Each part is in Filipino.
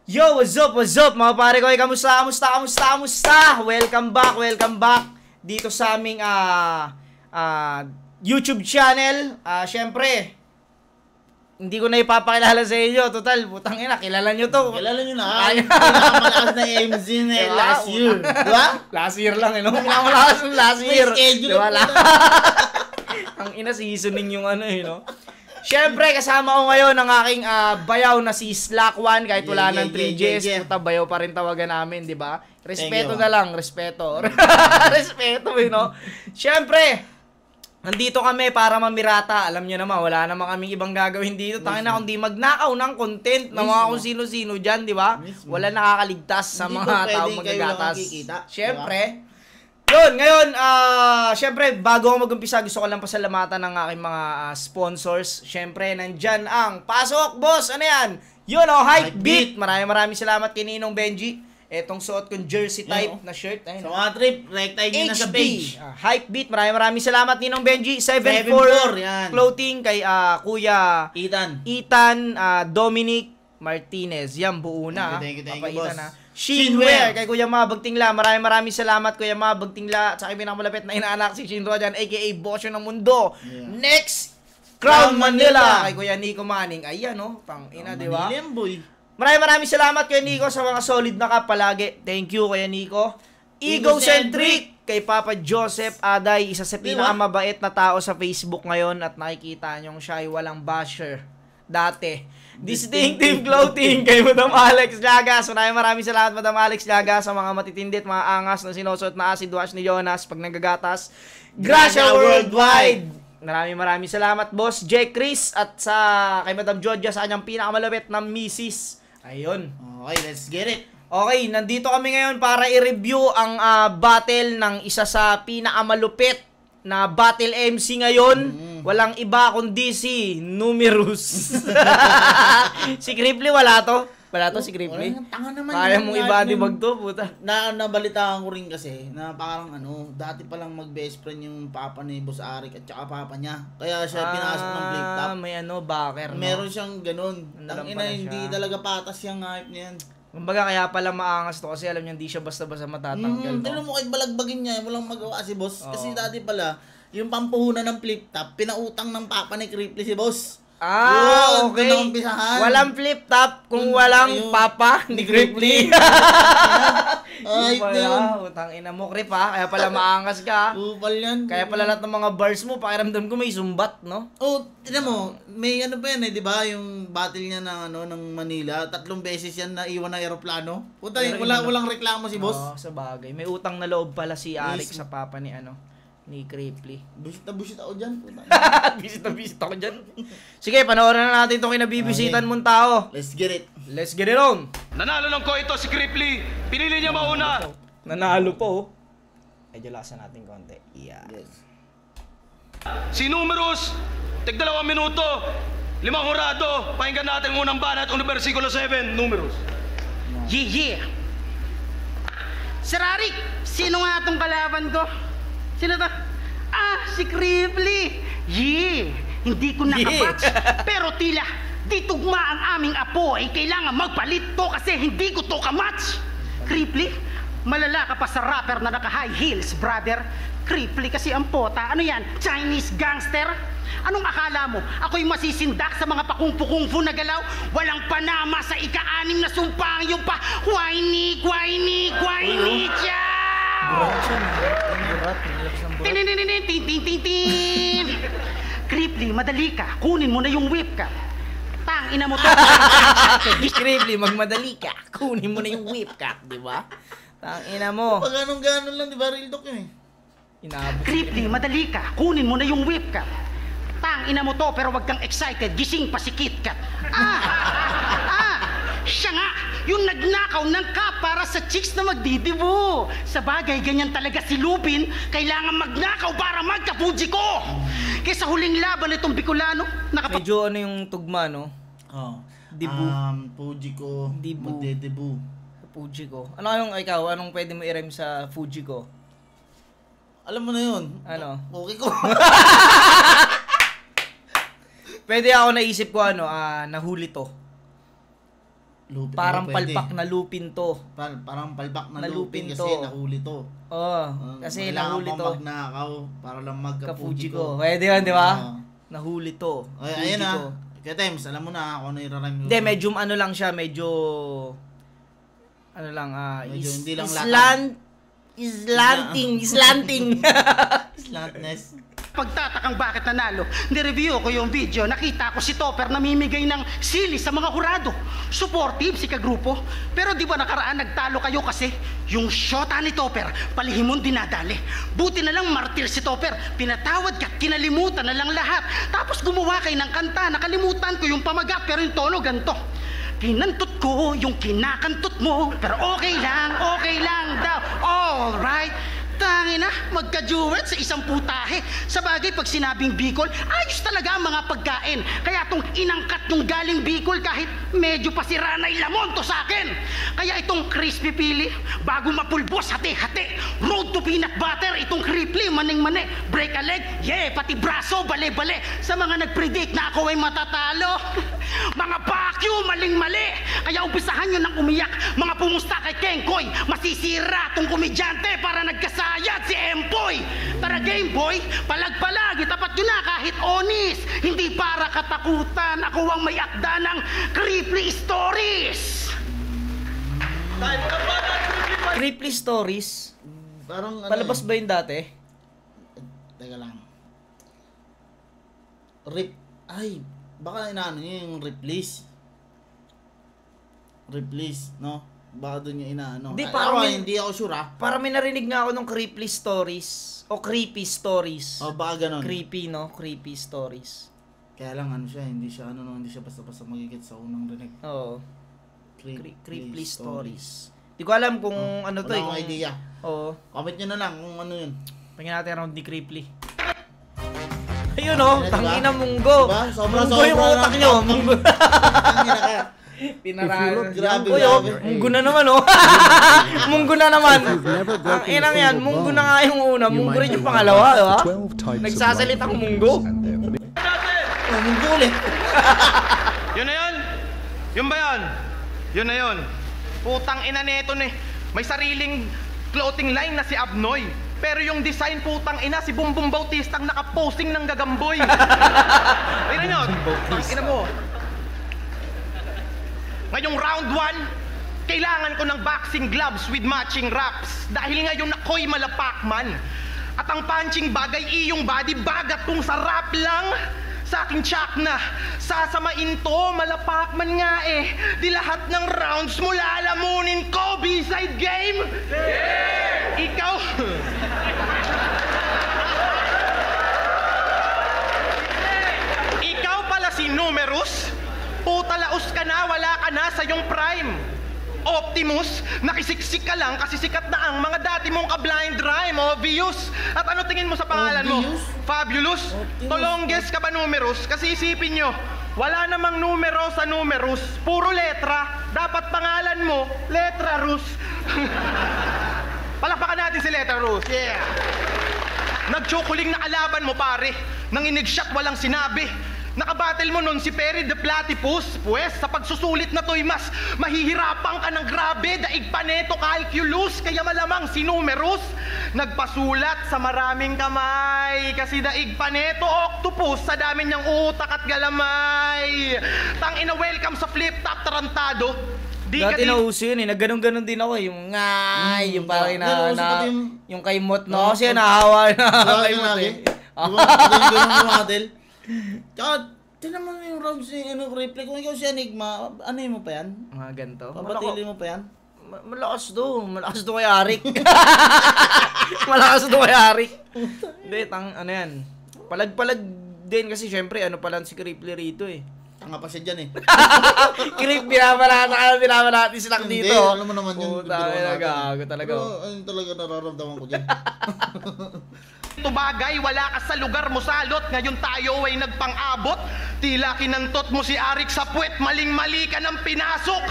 Yo, what's up mga pare ko? Kamusta? Welcome back dito sa aming YouTube channel. Syempre, hindi ko na ipapakilala sa inyo. Total, putang ina, kilala nyo to. Kilala nyo na. Pinakamalakas na MC na last year. Diba? Last year lang, no? Pinakamalakas na last year. Diba? Ang ina, seasoning yung ano, no? Siyempre, kasama ko ngayon ang aking bayaw na si Slack One. Kahit wala ng 3Gs, puta, bayaw pa rin tawagan namin, di ba? Respeto na lang, respeto. Respeto, no? Siyempre, nandito kami para mamirata. Alam nyo naman, wala naman kaming ibang gagawin dito. Tangin na, kundi magnakaw ng content ng mga kung sino-sino dyan, di ba? Wala nakakaligtas sa mga taong magagatas. Siyempre, yun, ngayon, syempre, bago ako mag-umpisa, gusto ko lang pasalamatan ng aking mga sponsors. Syempre, nandyan ang Pasok, boss! Ano yan? Yun, Hypebeat! Maraming salamat kay Ninong Benji. Etong suot kong jersey type na shirt. Ayun, sa mga trip, rectay nyo na sa page. Hypebeat, maraming salamat Ninong Benji. 74 clothing kay Kuya Ethan Dominic Martinez. Yan, buo na. Thank you, boss. Shinwear kay Kuya Mabagtingla. Maraming salamat Kuya Mabagtingla. At sa aking pinakamalapit na inaanak si Shinro dyan, aka Bosyo ng Mundo. Next, Crown Manila kay Kuya Nico Manning. Ayan, no? Pang-ina, di ba? Maraming salamat Kuya Nico sa mga solid na ka palagi. Thank you Kuya Nico. Egocentric kay Papa Joseph Aday, isa sa pinakamabait na tao sa Facebook ngayon, at nakikita niyong siya ay walang basher dati. Distinctive clothing kay Madam Alex Llagas. Maraming salamat Madam Alex Llagas sa mga matitindit, mga angas na sinusuot na acid wash ni Jonas pag nagagatas. Gracia Worldwide. Maraming salamat Boss J. Chris at sa kay Madam Georgia sa kanyang pinakamalapit na misis. Ayun. Okay, let's get it. Okay, nandito kami ngayon para i-review ang battle ng isa sa pinakamalupit na battle MC ngayon. Walang iba kundi si Numerous. Si Cripply wala to. Wala to si Cripply. Tanga naman. Kaya mong ibadibag to, puta. Nabalitaan ko rin kasi na parang dati pa lang mag-best friend yung papa ni Boss Arik at saka papa niya. Kaya siya pinasok ng flip top. May backer, no? Meron siyang ganun. Tangina, hindi talaga patas yung hype niyan. Kumbaga kaya pala maangas to kasi alam niya hindi siya basta-basta matatanggal. Tignan mo kahit balagbagin niya, walang magawa si Boss. Kasi dati pala, yung pampuhunan ng flip top, pinautang ng papa ni Cripply si Boss. Okay. Walang flip top kung walang papa ni Cripply. Ay, utang ina mo, Crip, ha? Kaya pala maangas ka. Upal yan. Kaya pala lahat ng mga bars mo, pakiramdam ko may sumbat, no? Tignan mo, may pa yan di ba? Yung battle niya ng Manila, 3 beses yan na iwan na aeroplano. Puta, walang reklamo si Boss. Sa bagay. May utang na loob pala si Arik sa papa ni Cripply. Busit ako dyan. Busit ako dyan. Sige, panoorin na natin itong kinabibisitan mong tao. Let's get it on. Nanalo lang ko ito si Cripply. Pinili niya mauna. Nanalo po. Medyo lakasan natin konti. Yeah. Yes. Si Numerous, tig 2 minuto. 5 hurado. Pakinggan natin ang unang banat, versikulo 7, Numerous. Yeah. Sir Arik, sino nga itong kalaban ko? Sino to? Si Cripply. Hindi ko nakapatch. Pero tila, di tugma ang aming apo ay kailangan magpalit to kasi hindi ko to kamatch. Cripply, malala ka pa sa rapper na naka-high heels, brother. Cripply kasi ang pota. Ano yan? Chinese gangster? Anong akala mo? Ako'y masisindak sa mga pakungfu-kungfu na galaw? Walang panama sa ika-6 na sumpang yung pa. Whiny siya! Tin. Cripply, madali ka. Kunin mo na yung whip ka. Ina mo to. Cripply, magmadali ka. Kunin mo na yung whip ka, di ba? Ina mo. Pag ganon lang, di ba? Real talk yun Cripply, madali ka. Kunin mo na yung whip ka. Ina mo to, pero wag kang excited. Gising pa si KitKat. Siya nga, yung nagnakaw ng cup para sa chicks na magdidibo. Sa bagay, ganyan talaga si Lupin. Kailangan magnakaw para magka-Fuji ko. Kaya sa huling laban itong Bicolano, medyo yung tugma, no? Dibu. Fuji ko. Magdedebu. Fuji ko. Anong pwede mo i-rhyme sa Fuji ko? Alam mo na yun. Ano? Okay ko. Pwede ako naisip ko nahuli to. Lupin. Parang Pwede. palpak na lupin to. Parang palpak na Nalupin lupin kasi to. nahuli to. Oo, kasi nahuli to. Kailangan magnakaw para lang magka-Fuji Ka-Fuji ko. ko. Pwede yun, di ba? Oo. Nahuli to. Ay, ayun Fuji na. ko. Kaya Tems, alam mo na ako ano i-rhyme. Hindi, medyo ano lang siya, medyo ano lang, Medyo hindi lang slanting. Slantness. Pagtatakang bakit nanalo, nireview ko yung video, nakita ko si Topper namimigay ng sili sa mga hurado. Supportive si kagrupo. Pero di ba nakaraan nagtalo kayo kasi yung shota ni Topper, palihimon dinadali. Buti na lang martir si Topper, pinatawad ka, kinalimutan na lang lahat. Tapos gumawa kayo ng kanta, nakalimutan ko yung pamagat pero yung tono ganto. Kinantot ko yung kinakantot mo, pero okay lang daw. Alright. Tangina, magka-duet sa isang putahe. Sa bagay, pag sinabing Bicol, ayos talaga ang mga pagkain. Kaya itong inangkat yung galing Bicol kahit medyo pasira na ilamon to sa akin. Kaya itong crispy pili, bago mapulbos, hati-hati. Road to peanut butter, itong crispy, maning-mani. Break a leg, yeah, pati braso, bale-bale. Sa mga nag-predict na ako ay matatalo. Mga bakyo, maling-mali. Kaya umpisahan nyo ng umiyak. Mga pumusta kay Kengkoy, masisira tong komedyante para nagkasayad si Empoy. Tara Game Boy, palag-palag, itapat nyo na kahit onis. Hindi para katakutan, ako ang may akda ng creepy stories. Creepy stories. Parang ano Palabas eh. ba yun dati? Teka lang. Baka inaano niya yung Ripley's. Ripley's, no? Baka doon yung inaano. Hindi, Pero parang hindi ako sure Para may narinig nga ako ng creepy stories. O creepy stories. O baka ganon. Creepy, no? Creepy stories. Kaya lang ano siya, hindi siya basta-basta magigit sa unang rinig. Oo. Creepy Creepy stories. Di ko alam kung ano to Wala eh. akong idea. Oo. Comment nyo na lang kung ano yun. Tingnan natin round ni Creeply. Ayun oh, Diba? tangina munggo. Diba? Munggo yung utak nyo. Munggo. Tangina ka. Pinaralan. Grabe, Uy, oh, grabe. munggo na naman oh. Munggo na naman. Ang inang yan, munggo na nga yung una. Munggo rin yung pangalawa, diba? Nagsasalitang munggo. Munggo ulit. Yun na yun? Yun ba yun? Yun na yun. Putang ina neto ni. May sariling clothing line na si Abnoy. Pero yung design putang ina si Bumbong Bautista ang nakaposing ng gagamboy. Tingnan nyo. Ina mo. Ngayong round 1, kailangan ko ng boxing gloves with matching wraps. Dahil ngayon ako'y malapakman. At ang punching bagay iyong body bagat kung sarap lang. Sa aking tsak na sasamain to, malapakman nga eh. Di lahat ng rounds mo lalamunin ko. B-side game? Yeah! Ikaw? Ikaw pala si Numerous? Puta laos ka na, wala ka na sa iyong prime. Optimus, nakisiksik ka lang kasi sikat na ang mga dati mong ka-blind rhyme, obvious. At ano tingin mo sa pangalan mo? Obvious? Fabulous? Tolongges ka ba Numerous? Kasi isipin nyo, wala namang numero sa Numerous. Puro letra. Dapat pangalan mo, Letra Rus. Palakpakan natin si Letra Rus. Yeah. Nagtsukuling na kalaban mo pare. Nanginig siya't walang sinabi. Nakabattle mo nun si Perry the Platypus. Pues, sa pagsusulit na to'y mas mahihirapan ka ng grabe. Daig pa neto calculus. Kaya malamang si Numerous nagpasulat sa maraming kamay. Kasi daig pa neto octopus sa dami niyang utak at galamay. Tangina, welcome sa flip top tarantado. Di ka Dati di- nauso yun eh, nagganong-ganon din ako eh. Yung ngay, yung parang Ganun, pati yung kay Mot, no? Oo. Kasi nahawa na Wala kay yung Mot lagi. eh. Yung model. Tsaka, tinan mo yung rounds ni replay. Kung ikaw si Enigma, ano yun mo pa yan? Mga ganito. Papatili mo pa yan? Malakas do. Malakas do kay Arik. Malakas do kay Arik. Hindi, ano yan. Palag-palag din kasi syempre, ano pa lang si Creeply rito eh. Tanga pa siya dyan eh. Creep, binabalatan sila dito. Hindi, alam mo naman yun. Puta, gago talaga. Pero, ayun talaga nararamdaman ko dyan. Ito bagay, wala ka sa lugar mo salot. Ngayon tayo ay nagpang-abot. Tila kinantot mo si Arik sa puwet. Maling-mali ka ng pinasok.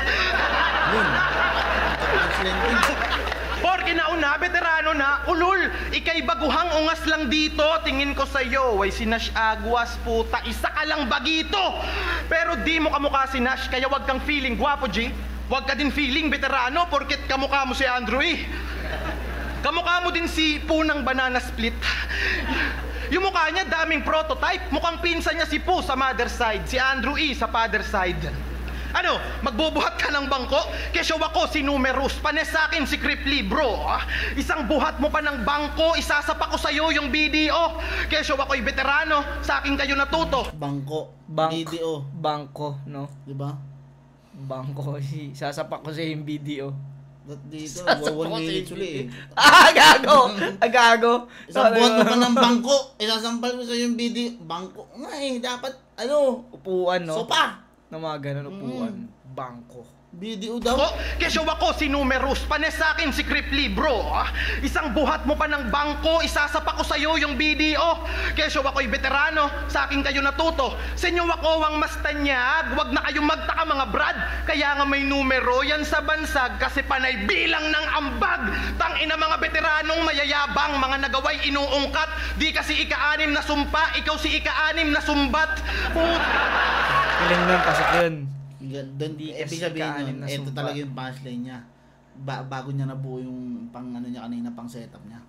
Porke nauna, veterano na, ulul. Ika'y baguhang ungas lang dito. Tingin ko sa'yo, ay si Nash Aguas, puta. Isa ka lang bagito. Pero di mo kamukha si Nash, kaya wag kang feeling gwapo, G. Huwag ka din feeling veterano porket kamukha mo si Andrew E. Kamukha mo din si Punang Banana Split. Yung mukha niya daming prototype. Mukhang pinsan niya si Poo sa mother side, si Andrew E sa father side. Ano, magbubuhat ka ng bangko? Kesyo ako si Numerous, panes sa akin si Cripply, bro. Isang buhat mo pa ng bangko, isasapa ko sa'yo yung BDO. Kesyo ako'y veterano, sa akin kayo natuto. Bangko, BDO. Bangko, no? Diba? Bangko, sasapak ko sa yung BDO. Ba't dito? 1 minute ulit eh. Gago! Gago! Isang buhat mo pa ng bangko, isasampal mo sa'yo yung BDO. Bangko nga eh, dapat, upuan, no? sopa. Na mga ganun upuan. Bangko. BDO daw? Kesyo ako si Numerous, panes sa akin si Cripply, bro. Isang buhat mo pa ng bangko, isasapa ko sa'yo yung BDO. Kesyo ako'y veterano, sa akin kayo natuto. Sa inyo ako ang mas tanyag, wag na kayong magtaka mga brad. Kaya nga may numero yan sa bansag, kasi panay bilang ng ambag. Tangina mga veteranong mayayabang, mga nagaway inuungkat. Di kasi ika-anim na sumpa, ikaw si ika-anim na sumbat. Piling nun, pasok yun. Doon, ibig sabihin nun, ito talaga yung punchline niya. Bago niya nabuo yung pang ano niya kanina, pang setup niya.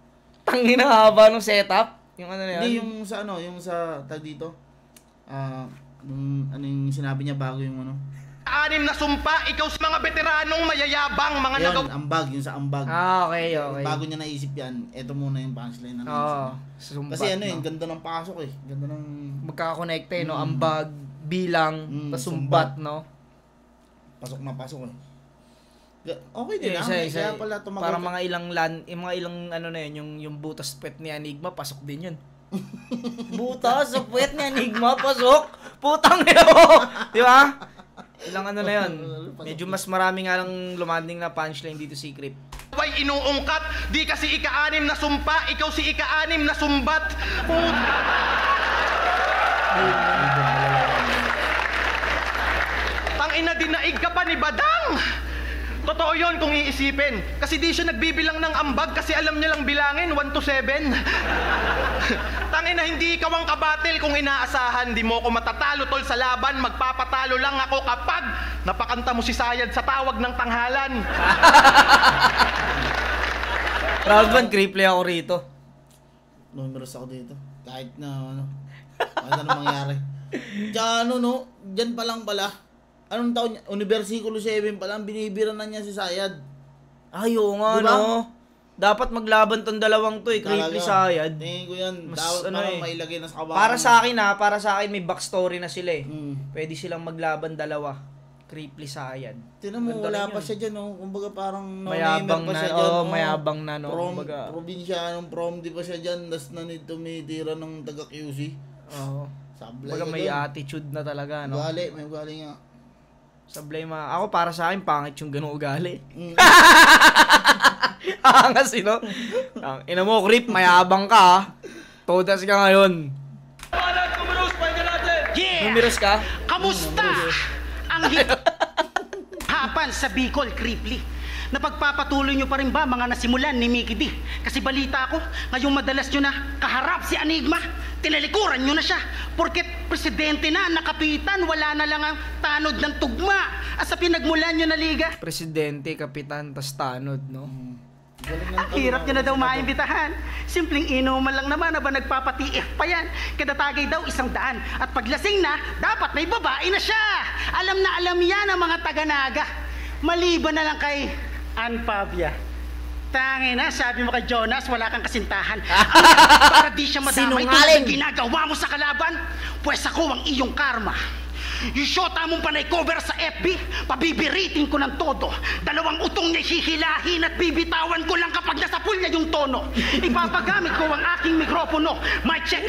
Tangina haba nung setup? Yung ano na yun? Hindi, yung sa tag dito. Ano yung sinabi niya bago yung ano? Anim na sumpa, ikaw sa mga veteranong mayayabang, mga Yun, ambag, yung sa ambag. Okay. Bago niya naisip yan, ito muna yung punchline na naisip niya. Kasi ano ganda ng pasok eh. Ganda ng... Magkaka-connecte, no? Ambag, bilang, pasumbat, no? Pasok na pasok eh. Okay din Kaya pala tumagal. para mga ilang ano na yun, yung butas puwet ni Enigma, pasok din yun. Butas sa puwet ni Enigma, pasok? Putang ina mo! Di ba? Ilang ano na yun. Medyo mas marami nga lang lumanding na punchline dito si Crip. Way inuungkat, di kasi ika-anim na sumpa, ikaw si ika-anim na sumbat. Tangina, dinaig ka pa ni Badang. Totoo yun kung iisipin. Kasi di siya nagbibilang ng ambag kasi alam niya lang bilangin 1 to 7. Tangina, hindi ikaw ang kabatil kung inaasahan. Di mo ko matatalo tol sa laban. Magpapatalo lang ako kapag napakanta mo si Sayad sa tawag ng tanghalan. Proud man, Cripply ako rito. Numerous ako dito. Kahit na ano mangyari. Diyan diyan pa lang pala. Anong taon niya? Versikulo 7 pa lang, binibira na niya si Sayad. Ay, oo nga, diba? no? Dapat maglaban tong dalawang to, Cripply Sayad. Tingin ko yan, Mas, dapat ano parang mailagay na sa kabahan. Para sa akin, may backstory na sila eh. Pwede silang maglaban dalawa. Cripply Sayad. Tinan mo, wala pa siya dyan, no? Kumbaga parang mayabang pa na, siya dyan. mayabang na, no? Probinsyanong prom, di ba siya dyan? Das na nito tumitira ng taga-QC. Oo. Sablay Kumbaga ka may dun. attitude na talaga, no? May ugali nga. Sablay ako para sa akin, pangit yung ganung ugali. Angas, no? Ina mo, Crip, mayabang ka, ha? Todas ka ngayon. Yeah! Numerous ka? Kamusta? Ang hapan sa Bicol, Cripply. Napagpapatuloy nyo pa rin ba mga nasimulan ni Mickey D? Kasi balita ko, ngayong madalas nyo na kaharap si Enigma, tinalikuran nyo na siya. Porket presidente na, nakapitan, wala na lang ang tanod ng tugma. At sa pinagmulan nyo na liga. Presidente, kapitan, tas tanod, no? Ang hirap nyo na daw maimbitahan. Simpleng inuman lang naman, aba nagpapatiif pa yan. Kada tagay daw 100. At paglasing na, dapat may babae na siya. Alam na alam yan ang mga taga-naga. Maliban na lang kay Ann Pavia. Tangin na, sabi mo kay Jonas, wala kang kasintahan. Para di siya madamay tulad ng ginagawa mo sa kalaban, pues ako ang iyong karma. Yung shota mong panay cover sa FB, pabibiritin ko ng todo. 2 utong niya hihilahin at bibitawan ko lang kapag nasa pool niya yung tono. Ipapagamit ko ang aking mikropono. Mic check,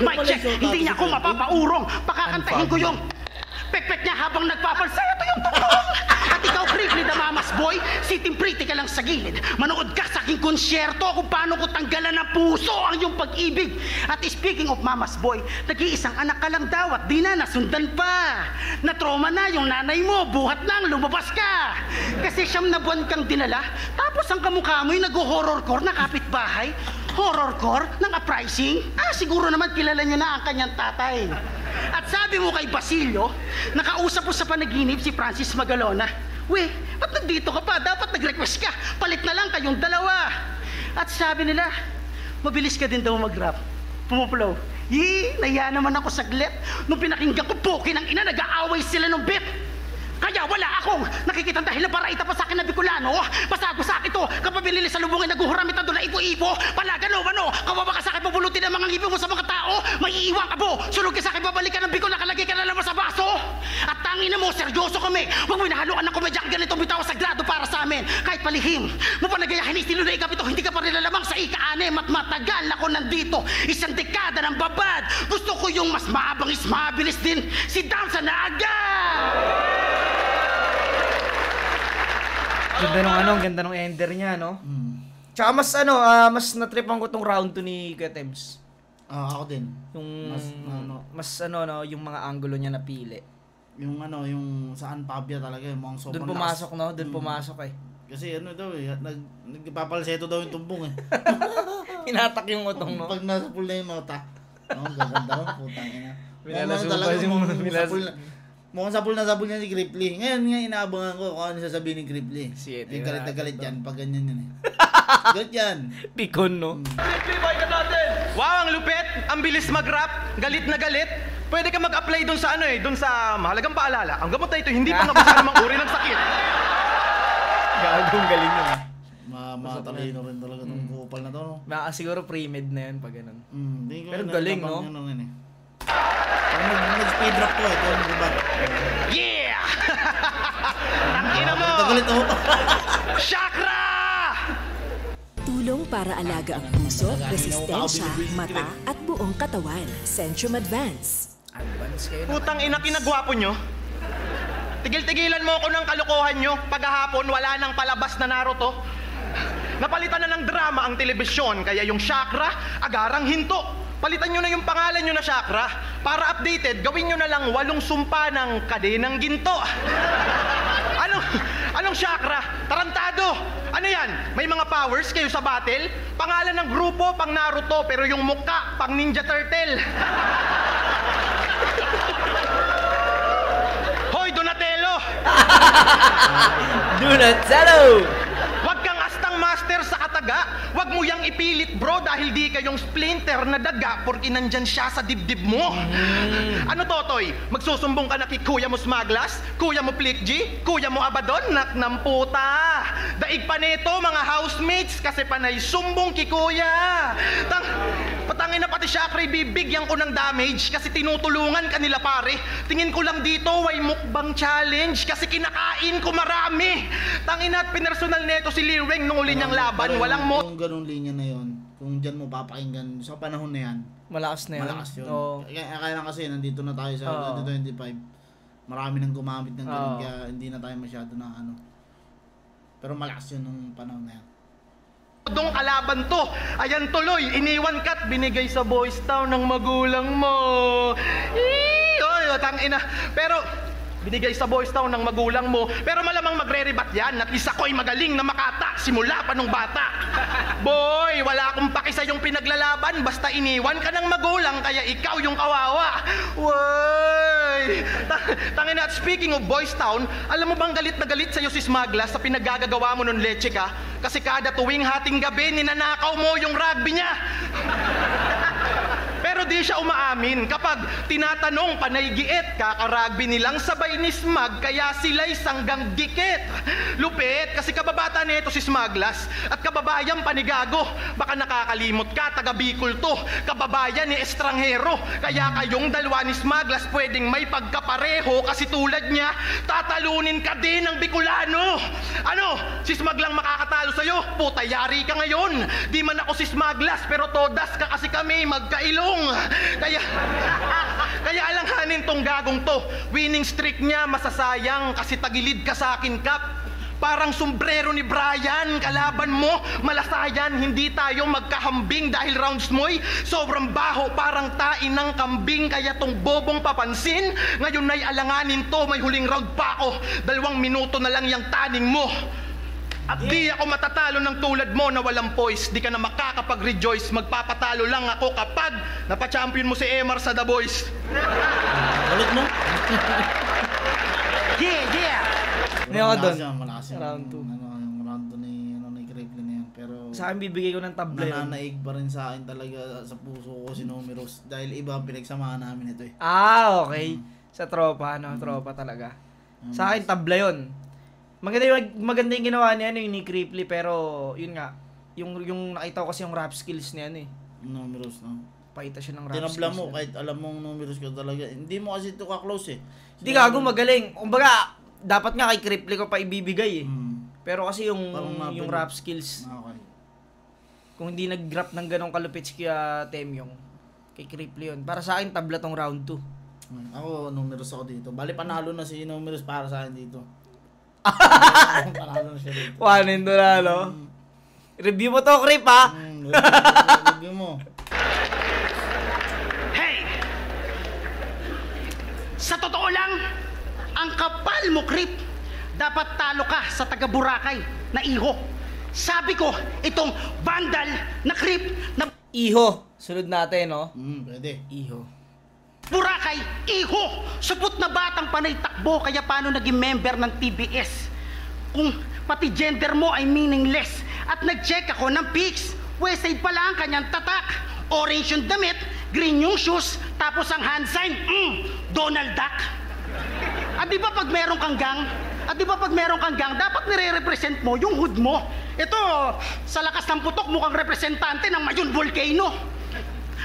hindi niya ako mapapaurong. Pakakantahin ko yung pek-pek niya habang nagpapalsay. Ito yung totoo. At ikaw, Cripply the Mamas Boy, sitting pretty ka lang sa gilid. Manood ka sa aking konsyerto kung paano ko tanggalan ng puso ang iyong pag-ibig. At speaking of Mamas Boy, nag-iisang anak ka lang daw at di na nasundan pa. Na-trauma na yung nanay mo, buhat lang, lumabas ka. Kasi 9 na buwan kang dinala, tapos ang kamukha mo'y nag-horrorcore na kapitbahay. Horrorcore ng uprising? Siguro naman kilala niyo na ang kanyang tatay. At sabi mo kay Basilio, nakausap mo sa panaginip si Francis Magalona. "Weh, ba't nandito ka pa? Dapat nag-request ka. Palit na lang kayong dalawa." At sabi nila, mabilis ka din daw mag-rap. Pumupulaw. Naya naman ako saglit. Nung pinakinggan ko, pukin ang ina, nag-aaway sila ng beat. Kaya wala akong nakikitang dahilan para itapa sa akin na Bicolano. Basago sa akin to, kapabilili sa lubungin, naguhuramit na doon na ipo-ipo. Palagano, kawawa ka sa akin, pupulutin ang mga ngipin mo sa mga tao. May iiwan ka po, sunod ka sa akin, babalik ka ng Bicol, nakalagay ka na naman sa baso. At tangin na mo, seryoso kami. Huwag mo inahaluan ng komedyang ganitong bitaw sagrado para sa amin. Kahit palihim, mo panagayahin estilo na ikapito, hindi ka pa rin lalamang sa ika-anim at matagal ako nandito. Isang dekada ng babad. Gusto ko yung mas mabangis, mabilis din. Si Damsa na agad! Ganda nung ender niya, no? Tsaka mas natripan ko tong round 2 ni Kuya Tebs. Ako din. Yung yung mga angulo niya napili. Yung saan Pabia talaga, yung mga sobrang doon pumasok, no? Doon pumasok eh. Kasi nagpapalseto daw yung tumbong eh. Hinatak yung utong, no? Pag nasa pool na yung mata. Gaganda ron, putang ina. Mukhang sapul na sapul niya si Cripply. Ngayon nga inaabangan ko kung ano sasabihin ni Cripply. Yung galit na galit yan, pag ganyan yan eh. Galit yan. Pikon, no? Cripply, boy ka natin! Wow, ang lupit! Ang bilis mag-rap! Galit na galit! Pwede ka mag-apply dun sa dun sa mahalagang paalala. Ang gamot na ito, hindi pa nabasa namang uri ng sakit. Gagong galing yun. Matalino rin talaga itong kupal na to, no? Siguro pre-med na yun pag ganun. Pero galing, no? Nag-speed rap ko eh, kung ano ba? Yeah! Tangina mo! Tagalit ako. Chakra! Tulong para alaga ang puso, resistensya, mata at buong katawan. Centrum Advance. Advance kayo. Putang ina, kinagwapo nyo. Tigil-tigilan mo ako ng kalokohan nyo. Paghahapon, wala nang palabas na Naruto. Napalitan na ng drama ang telebisyon, kaya yung Chakra, agarang hinto. Palitan nyo na yung pangalan nyo na Chakra. Para updated, gawin nyo na lang 8 sumpa ng kadenang ginto. Anong Chakra? Tarantado! Ano yan? May mga powers kayo sa battle? Pangalan ng grupo, pang Naruto, pero yung mukha, pang Ninja Turtle. Hoy, Donatello! Donatello! Huwag kang astang master sa kataga. Huwag mo yang ipilit, bro, dahil di kayong splinter na daga porque nandyan siya sa dibdib mo. Ano, Totoy? Magsusumbong ka na kay Kuya mo Smaglas? Kuya mo Flickgy? Kuya mo Abadon? Nak ng puta! Daig pa nito, mga housemates, kasi panay sumbong kay Kuya. Patangin na pati Chakra, bibigyan ko ng damage kasi tinutulungan kanila pare. Tingin ko lang dito, way mukbang challenge kasi kinakain ko marami. Tangina at pinersonal neto si Lireng nung uli niyang laban, walang mo. Yung ganung linya na yon, kung dyan mo papakinggan sa panahon na yan, malakas na yun. malakas yun. Oo. Kaya lang kasi nandito na tayo sa 2025. Marami nang gumamit ng ganun, kaya hindi na tayo masyado na Pero malakas yun nung panahon na yan. Dong kalaban to. Ayan tuloy, iniwan ka't binigay sa Boys Town ng magulang mo. Oy, tangina. Pero binigay sa Boys Town ng magulang mo. Pero malamang magre-rebat yan. At least ako'y magaling na makata simula pa nung bata. Boy, wala akong paki sa yung pinaglalaban. Basta iniwan ka ng magulang, kaya ikaw yung kawawa. Woy! Tangina, at speaking of Boys Town, alam mo bang galit na galit sa'yo si Smaglas sa pinaggagawa mo nun leche ka? Kasi kada tuwing hating gabi, ninanakaw mo yung rugby niya. Pero di siya umaamin kapag tinatanong panay giit, kakaragbi nilang sabay ni Smag, kaya sila'y sanggang gikit. Lupit, kasi kababata nito si Smaglas at kababayan panigago. Baka nakakalimot ka, taga Bicol to, kababayan ni estranghero. Kaya kayong dalawa ni Smaglas pwedeng may pagkapareho kasi tulad niya, tatalunin ka din ng Bicolano. Ano? Si Smag lang makakatalo sa'yo? Puta, yari ka ngayon. Di man ako si Smaglas, pero todas ka kasi kami magkailong. Kaya alanghanin tong gagong to. Winning streak niya masasayang kasi tagilid ka sa akin, Kap. Parang sombrero ni Brian, kalaban mo, malasayan, hindi tayo magkahambing dahil rounds mo'y sobrang baho, parang tain ng kambing, kaya tong bobong papansin, ngayon ay alanganin to, may huling round pa ako, 2 minuto na lang yung taning mo. At di ako matatalo ng tulad mo na walang poise. Di ka na makakapag-rejoice. Magpapatalo lang ako kapag napachampion mo si Emar sa The Boys. Galit mo? Yeah! Hindi ako doon. Malakas yung Round 2. yung round 2 ni Cripply na yan. Pero Sa akin bibigay ko ng tabla yun. nananaig pa rin sa akin talaga sa puso ko si Numerous dahil iba ang pinagsamahan namin ito eh. Okay. Sa tropa, tropa talaga. Sa akin, tabla yun. Maganda yung ginawa niya, yung ni Cripply, pero yun nga, yung nakita ko kasi yung rap skills niya, Numerous, no? Pakita siya ng rap Tinabla skills. mo, kahit alam mong Numerous ka talaga. Hindi mo kasi ito ka-close eh. Hindi gago, magaling. Kumbaga, dapat nga kay Cripply ko pa ibibigay eh. Pero kasi yung rap skills, Okay. kung hindi nag-rap ng ganong kalupit si Temyong, kay Cripply yun. Para sa akin, tabla tong round 2. Ako, Numerous ako dito. Bali, panalo na si Numerous para sa akin dito. Panalo na siya dito. Wanin doon na, no? Review mo to, Crip, ha? Review mo. Hey! Sa totoo lang, ang kapal mo, Crip. Dapat talo ka sa taga Boracay na iho. Sabi ko, itong vandal na Crip na Iho. Sunod natin, no? Pwede. Iho. Boracay, iho! Supot na batang panay takbo, kaya paano naging member ng TBS? Kung pati gender mo ay meaningless. At nag-check ako ng pics. Westside pala ang kanyang tatak. Orange yung damit, green yung shoes, tapos ang hand sign, Donald Duck. At di ba pag meron kang gang, dapat nire-represent mo yung hood mo. Ito, sa lakas ng putok, mukhang representante ng Mayon Volcano.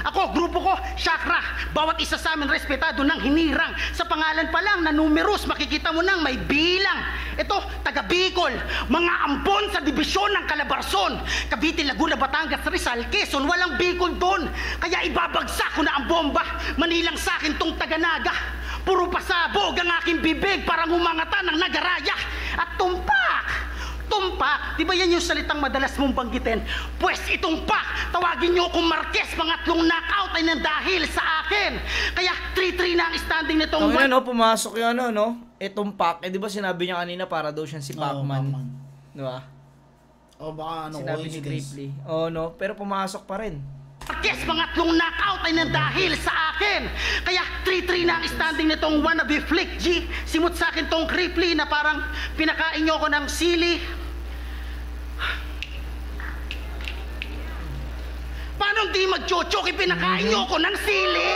Ako, grupo ko, Chakra. Bawat isa sa amin respetado ng hinirang. Sa pangalan pa lang na Numerous, makikita mo nang may bilang. Ito, taga Bicol, mga ambon sa dibisyon ng Calabarzon. Cavite, Laguna, Batangas, Rizal, Quezon, walang Bicol doon. Kaya ibabagsak ko na ang bomba. Manilang sa akin tong taga Naga. Puro pasabog ang aking bibig, parang umangatan ng nagaraya. At tumpak! Tumpak, di ba yan yung salitang madalas mong banggitin? Pwes itumpak, tawagin nyo akong Marquez, pangatlong knockout ay nang dahil sa akin. Kaya 3-3 na ang standing nitong... Pumasok yung Tumpak. Di ba sinabi niya kanina para daw siyang si Pacman? Di ba? Baka sinabi ni Cripply. Pero pumasok pa rin. Marquez, pangatlong knockout ay nang dahil sa akin. Kaya 3-3 na ang standing nitong wannabe flick G. Simot sa akin tong Cripply na parang pinakain nyo ko ng sili. Paano di mag-chochok pinakain nyo ko ng sili?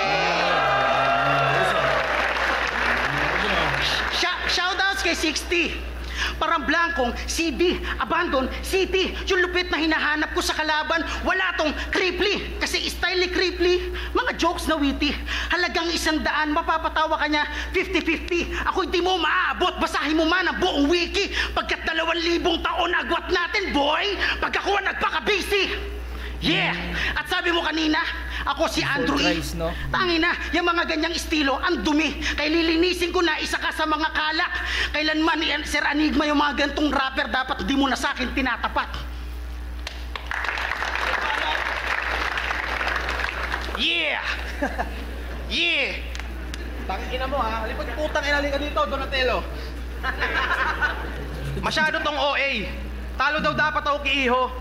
Shoutouts kay 60. Parang blankong, CB, abandon, city. Yung lupit na hinahanap ko sa kalaban, wala tong Cripply. Kasi style ni Cripply, mga jokes na witty. Halagang 100, mapapatawa ka niya 50-50. Ako hindi mo maaabot, basahin mo man ang buong wiki. Pagkat 2,000 taon agwat natin, boy. Pag ako nagpaka-busy. Yeah! At sabi mo kanina, ako si Andrew E. No? Tangina, yung mga ganyang estilo, ang dumi. Kaya lilinisin ko na isa ka sa mga kalak. Kailanman ni Sir Enigma yung mga gantong rapper, dapat di mo na sa akin tinatapat. Yeah! Yeah! Tangina mo ha, halipag putang inali ka dito, Donatello. Masyado tong OA. Talo daw dapat ako kay Iho.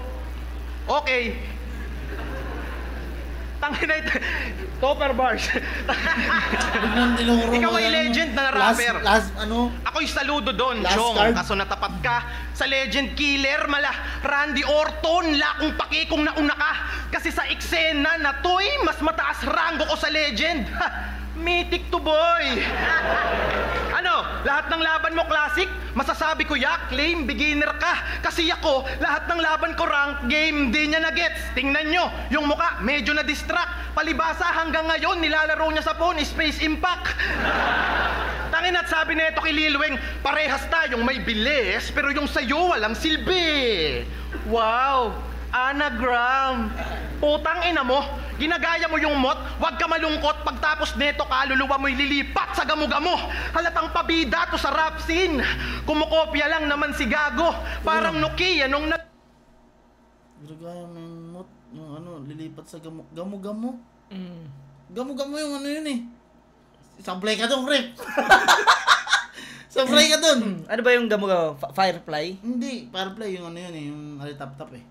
Okay. Tangina ito. Topper bars. Ikaw ay legend na rapper. Ako'y saludo doon, Chong. Kaso natapat ka sa legend killer, Randy Orton, lakong pakikong nauna ka. Kasi sa eksena na to'y mas mataas rango ko sa legend. Mythic to boy. Lahat ng laban mo classic? Masasabi ko claim beginner ka. Kasi ako, lahat ng laban ko rank game, di niya na-gets. Tingnan nyo, yung muka medyo na-distract. Palibasa hanggang ngayon, nilalaro niya sa phone, Space Impact. Tangin at sabi nito kay Lil Weng, parehas tayong may bilis, pero yung sayo walang silbi. Wow, anagram. Putang ina mo, ginagaya mo yung mot, wag ka malungkot, pagtapos neto kaluluwa mo'y lilipat sa gamo-gamo. Halatang pabida to sa rap scene. Kumukopya lang naman si Gago, parang Nokia nung ginagaya mo yung mot, yung lilipat sa gamo-gamo. Gamo-gamo yung yun eh. Sablay ka dun, Rip. Sablay ka dun. Ano ba yung gamo-gamo? Firefly? Hindi, Firefly yung yun eh, yung alitap-tap eh.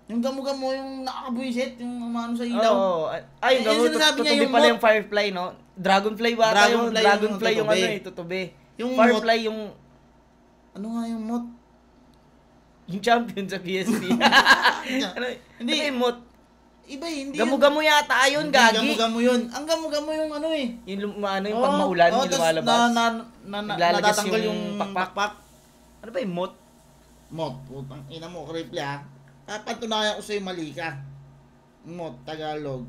Yung gamo-gamo, yung nakakabuisit, yung umano sa ilaw. Ay, yung gamo, tutubi pala yung Firefly, no? Dragonfly ba? Dragonfly yung tutubi. Yung Firefly yung Ano nga yung mot? Yung champion sa PSP. Ano, Hindi. ano yung mot? Iba eh, hindi Gamo-gamo yata yun, Hindi, gagi. Gamo-gamo yun. Ang gamo-gamo yung ano eh. Yung pag maulan, yung tas lumalabas. Naglalagay Natatanggal yung pakpak. Ano ba yung mot? Mot, putang ina mo, Kriple ha. Papatunayan ko sa'yo mali ka. Mot, Tagalog.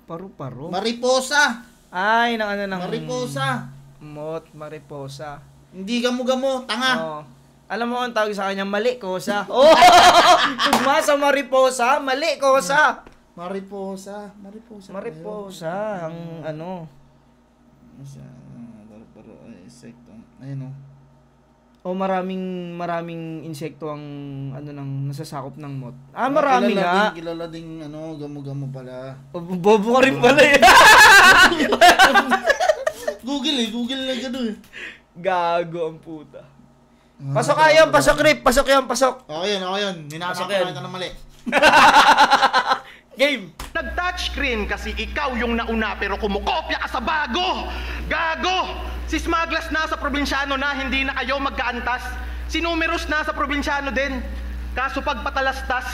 Paru-paro. Mariposa! Ay, ng ano ng... Mariposa! Mot, mariposa. Hindi gamo-gamo, tanga! Oo. Alam mo ang tawag sa kanya, mali kosa. Oh! Tugma sa mariposa, mali kosa. Mariposa. Mariposa. Mariposa, ang ano. Insekto. Ayun o. O maraming insekto ang ano nang nasasakop ng mot. Ah, marami nga. Kilala ding ano, gamo-gamo pala. Bobo ka rin pala eh. Google lang gano'n eh. Gago ang puta. Pasok ayon, pasok Rip, pasok yan, pasok. Okay yun. Ninanakalan ka na mali. Game. Nag-touchscreen kasi ikaw yung nauna pero kumukopya ka sa bago! Gago! Si Smaglas nasa probinsyano na, hindi na kayo magkaantas. Si Numerous nasa probinsyano din. Kaso pag patalastas.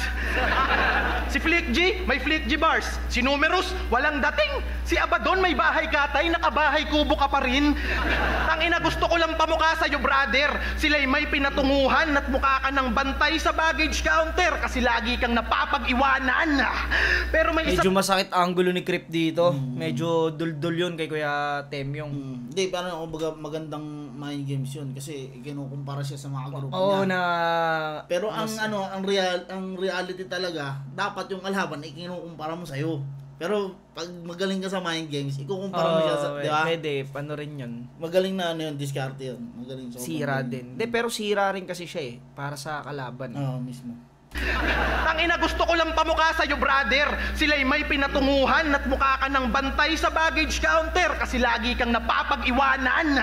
Si Flick G, may Flick G bars. Si Numerous, walang dating. Si Abaddon, may bahay katay, nakabahay kubo ka pa rin. Tangina, gusto ko lang pamukha sa'yo, brother. Sila'y may pinatunguhan at mukha ka ng bantay sa baggage counter kasi lagi kang napapag-iwanan. Pero may isa... Medyo masakit ang gulo ni Crip dito. Medyo duldul yun kay Kuya Temyong. Hindi, parang ako magandang mind games yun kasi kinukumpara siya sa mga grupo Oo niya. na... Pero ang reality talaga, dapat yung kalaban ay kinukumpara mo sa'yo. Pero pag magaling ka sa mind games, ikukumpara mo siya sa, di ba? Pwede, ano rin yun. Magaling na ano yun, diskarte yun. Magaling sa Sira din. De, pero sira rin kasi siya eh. Para sa kalaban. Oo, mismo. Tangina, gusto ko lang pamukha sa'yo, brother. Sila'y may pinatunguhan at mukha ka ng bantay sa baggage counter kasi lagi kang napapag-iwanan.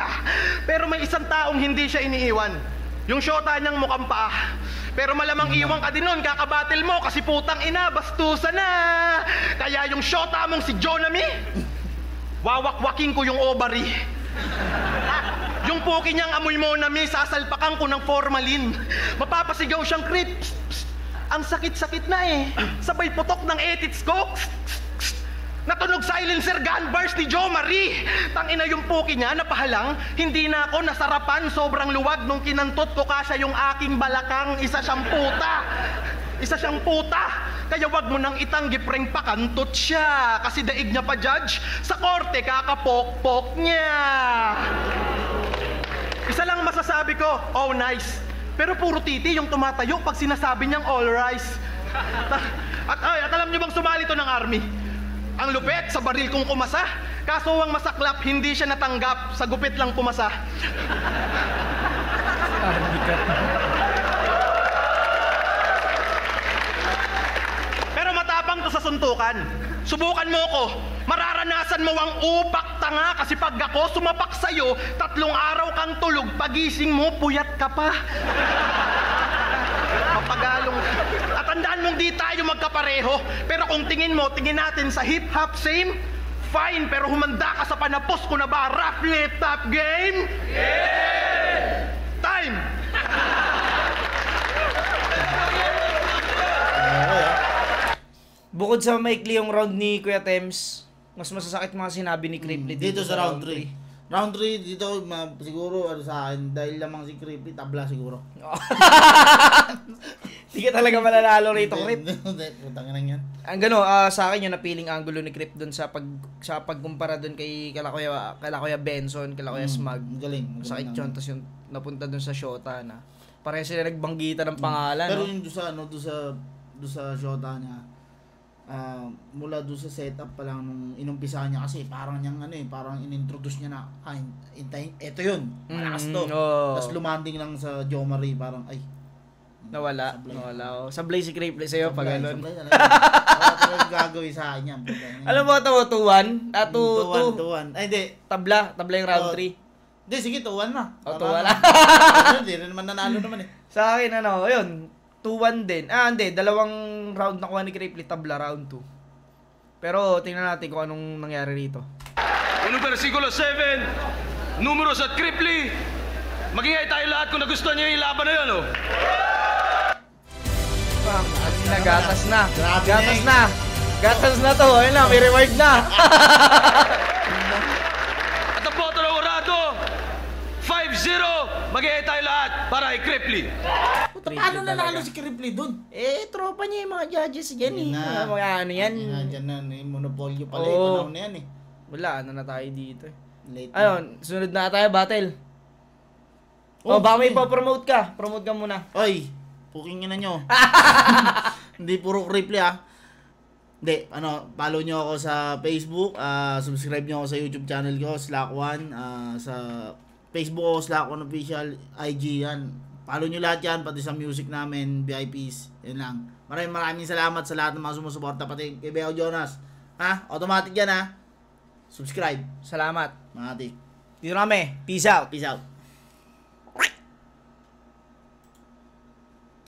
Pero may isang taong hindi siya iniiwan. Yung syota niyang mukhang paa. Pero malamang iwan ka din nun, kakabatil mo kasi putang ina, bastusan na. Kaya yung syota mong si Jonami, wawakwaking ko yung ovary. Yung puki niyang amoy mo na sasalpakan ko ng formalin. Mapapasigaw siyang Crip. Ang sakit-sakit na eh. Sabay putok ng etits ko. Natunog silencer gun burst ni Jo Marie. Tangina yung puki niya, napahalang. Hindi na ako nasarapan, sobrang luwag nung kinantot ko kasya yung aking balakang. Isa siyang puta. Kaya wag mo nang itanggi preng pakantot siya. Kasi daig niya pa judge, sa korte kakapok-pok niya. Isa lang masasabi ko, oh nice. Pero puro titi yung tumatayo pag sinasabi niyang all rice. At alam niyo bang sumali to ng army? Ang lupet sa baril kong kumasa. Kaso ang masaklap, hindi siya natanggap. Sa gupit lang pumasa. Pero matapang to sa suntukan. Subukan mo ko. Mararanasan mo ang upak tanga kasi pag ako sumapak sa'yo, 3 araw kang tulog, pagising mo, puyat ka pa. Mapagalong. At tandaan mong di tayo magkapareho. Pero kung tingin natin sa hip-hop same, fine, pero humanda ka sa panapos ko na ba rap top game? Yeah! Time! Bukod sa maikli yung round ni Kuya Tems, mas masasakit mga sinabi ni Cripply Dito sa round 3. Round 3, dito siguro ano sa akin, dahil lamang si Cripply, tabla siguro. Hindi ka talaga mananalo rito, Crip. Hindi, putang ina yan. Ang sa akin yung napiling angulo ni Crip doon sa pagkumpara doon kay Kuya Benson, kay Kuya Smag. Galing. Sakit yun, tapos yung napunta doon sa Shota na parang sila nagbanggitan ng pangalan. Pero no? yung doon sa shota niya, mula doon sa setup pa lang nung inumpisa niya kasi parang parang inintroduce niya na eto yun, malakas to. Tapos lumanding lang sa Jo Marie, parang ay nawala. Sablay si Cripply sa'yo pag gano'n. Sablay talaga gagawin sa akin yan. Alam mo ito, 2-1? 2-1. Ay hindi, Tabla yung round 3. hindi, sige, 2-1 na. 2-1 na. Hindi rin naman nanalo naman eh. Sa akin, ayun, 2-1 din. Hindi, 2 round nakuha ni Cripply, tabla round 2. Pero tingnan natin kung anong nangyari rito. Ano versikulo 7, numeros at Cripply. Magingay tayo lahat kung nagustuhan niyo yung laban na yun, oh. Gatas na. Grabe Gatas na na. Gatas na to. Ayun na, may reward na. At ang boto ng Orado, 5-0. Magingay tayo lahat para kay Cripply. Paano nanalo si Cripply dun? Tropa niya yung mga judges yan Yun na. Mga ano yan. Dyan na, monopolyo pala Oo. yung panahon na yan Wala, ano na tayo dito Late Ayun, sunod na tayo, battle. Baka may pa-promote ka. Promote ka muna. Oy, puking na nyo. Hindi puro Cripply Hindi, follow nyo ako sa Facebook, subscribe nyo ako sa YouTube channel ko, Slack1, sa Facebook ko, Slack1 Official, IG yan. Follow nyo lahat yan, pati sa music namin, VIPs, yun lang. Maraming salamat sa lahat ng mga sumusuporta, pati kay Beo Jonas. Automatic yan Subscribe. Salamat. Mga atik. Dito kami. Peace out. Peace out.